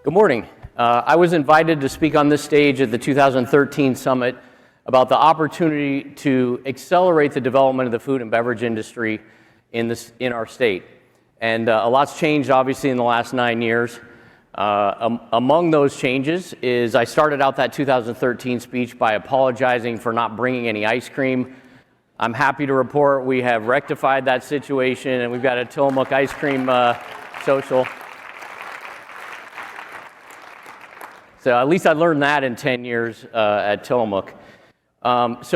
Good morning. I was invited to speak on this stage at the 2013 summit about the opportunity to accelerate the development of the food and beverage industry in our state. And a lot's changed, obviously, in the last 9 years. Among those changes is I started out that 2013 speech by apologizing for not bringing any ice cream. I'm happy to report we have rectified that situation, and we've got a Tillamook ice cream social. So at least I learned that in 10 years at Tillamook. Obviously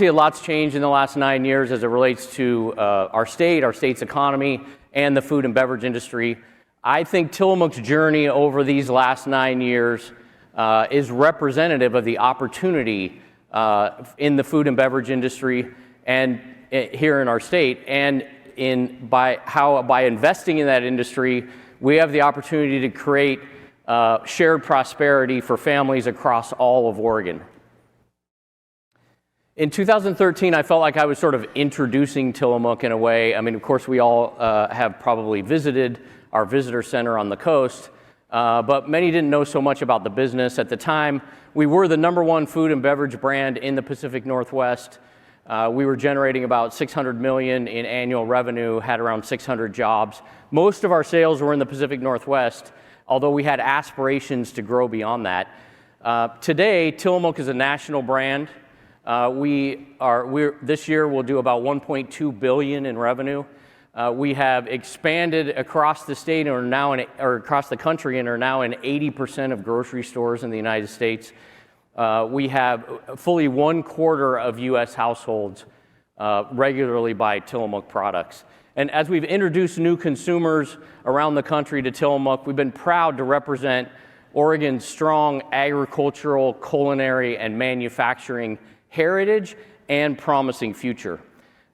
a lot's changed in the last 9 years as it relates to our state's economy, and the food and beverage industry. I think Tillamook's journey over these last 9 years is representative of the opportunity in the food and beverage industry and here in our state, and by investing in that industry, we have the opportunity to create shared prosperity for families across all of Oregon. In 2013, I felt like I was sort of introducing Tillamook in a way. I mean, of course, we all have probably visited our visitor center on the coast, but many didn't know so much about the business. At the time, we were the #1 food and beverage brand in the Pacific Northwest. We were generating about $600 million in annual revenue, had around 600 jobs. Most of our sales were in the Pacific Northwest, although we had aspirations to grow beyond that. Today, Tillamook is a national brand. This year we'll do about $1.2 billion in revenue. We have expanded across the state or across the country and are now in 80% of grocery stores in the United States. We have fully 1/4 of U.S. households regularly buy Tillamook products. And as we've introduced new consumers around the country to Tillamook, we've been proud to represent Oregon's strong agricultural, culinary, and manufacturing heritage and promising future.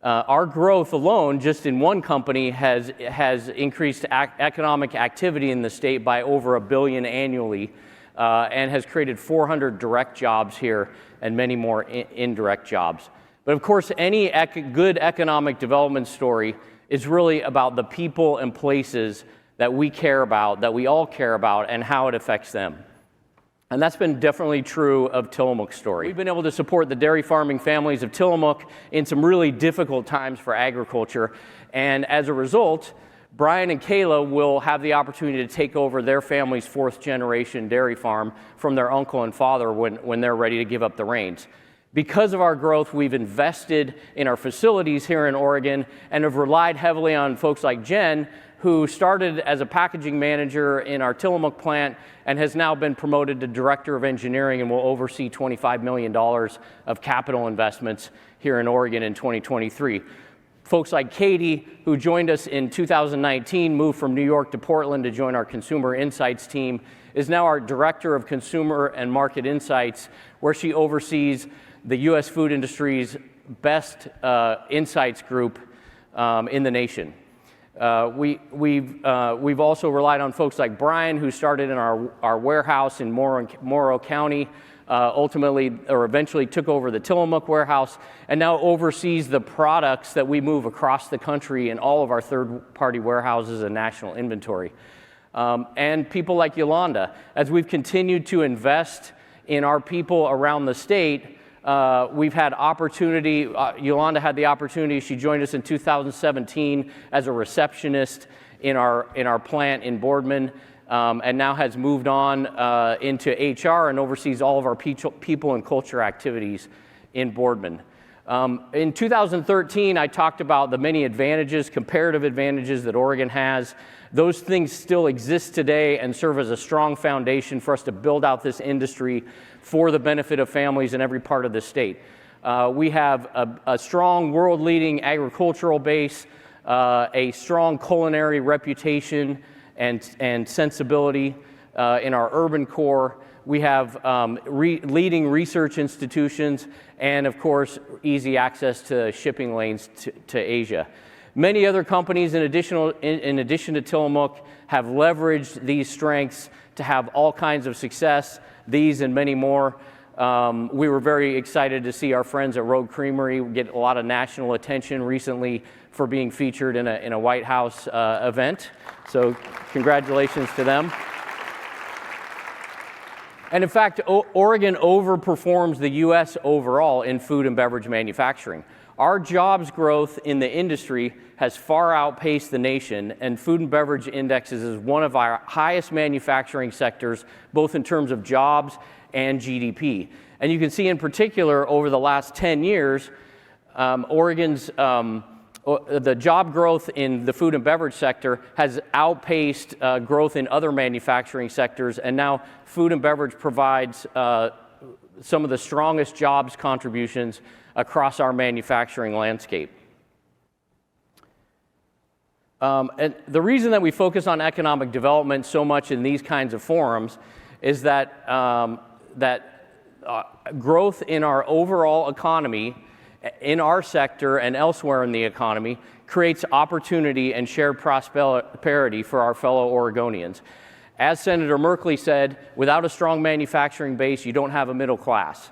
Our growth alone, just in one company, has increased economic activity in the state by over $1 billion annually, and has created 400 direct jobs here and many more indirect jobs. But of course, any good economic development story is really about the people and places that we care about, that we all care about, and how it affects them. And that's been definitely true of Tillamook's story. We've been able to support the dairy farming families of Tillamook in some really difficult times for agriculture, and as a result, Brian and Kayla will have the opportunity to take over their family's 4th-generation dairy farm from their uncle and father when they're ready to give up the reins. Because of our growth, we've invested in our facilities here in Oregon and have relied heavily on folks like Jen, who started as a packaging manager in our Tillamook plant and has now been promoted to Director of Engineering and will oversee $25 million of capital investments here in Oregon in 2023. Folks like Katie, who joined us in 2019, moved from New York to Portland to join our Consumer Insights team, is now our Director of Consumer and Market Insights, where she oversees the U.S. food industry's best insights group in the nation. We've also relied on folks like Brian, who started in our warehouse in Morrow County, eventually took over the Tillamook warehouse, and now oversees the products that we move across the country in all of our third-party warehouses and national inventory. And people like Yolanda. As we've continued to invest in our people around the state, we've had opportunity. Yolanda had the opportunity. She joined us in 2017 as a receptionist in our plant in Boardman, and now has moved on into HR and oversees all of our people and culture activities in Boardman. In 2013, I talked about the many comparative advantages that Oregon has. Those things still exist today and serve as a strong foundation for us to build out this industry for the benefit of families in every part of the state. We have a strong world-leading agricultural base, a strong culinary reputation and sensibility in our urban core. We have leading research institutions and, of course, easy access to shipping lanes to Asia. Many other companies, in addition to Tillamook, have leveraged these strengths to have all kinds of success, these and many more. We were very excited to see our friends at Rogue Creamery get a lot of national attention recently for being featured in a White House event. So congratulations to them. And in fact, Oregon overperforms the U.S. overall in food and beverage manufacturing. Our jobs growth in the industry has far outpaced the nation, and food and beverage indexes is one of our highest manufacturing sectors, both in terms of jobs and GDP. And you can see in particular over the last 10 years, Oregon's the job growth in the food and beverage sector has outpaced growth in other manufacturing sectors, and now food and beverage provides some of the strongest jobs contributions across our manufacturing landscape. And the reason that we focus on economic development so much in these kinds of forums is that, growth in our overall economy, in our sector and elsewhere in the economy, creates opportunity and shared prosperity for our fellow Oregonians. As Senator Merkley said, without a strong manufacturing base, you don't have a middle class.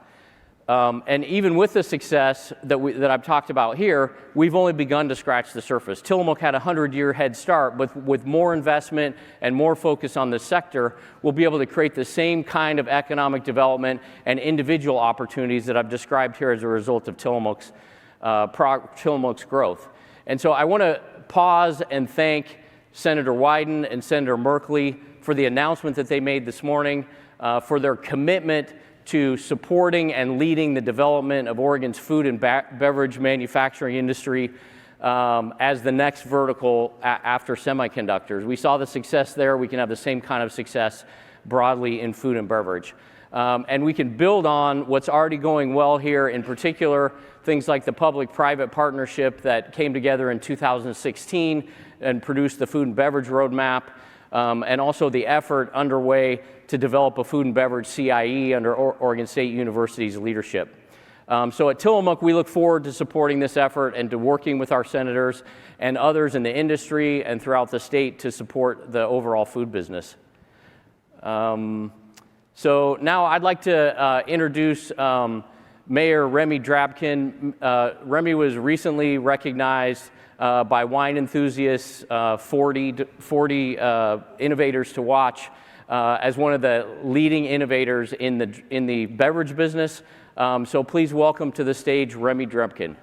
And even with the success that I've talked about here, we've only begun to scratch the surface. Tillamook had a 100-year head start, but with more investment and more focus on this sector, we'll be able to create the same kind of economic development and individual opportunities that I've described here as a result of Tillamook's growth. And so I want to pause and thank Senator Wyden and Senator Merkley for the announcement that they made this morning, for their commitment to supporting and leading the development of Oregon's food and beverage manufacturing industry as the next vertical after semiconductors. We saw the success there. We can have the same kind of success broadly in food and beverage. And we can build on what's already going well here, in particular, things like the public-private partnership that came together in 2016 and produced the food and beverage roadmap, and also the effort underway to develop a food and beverage CIE under Oregon State University's leadership. So at Tillamook, we look forward to supporting this effort and to working with our senators and others in the industry and throughout the state to support the overall food business. So now I'd like to introduce Mayor Remy Drabkin. Remy was recently recognized by wine enthusiasts, 40 innovators to watch, as one of the leading innovators in the beverage business. So please welcome to the stage Remy Drabkin.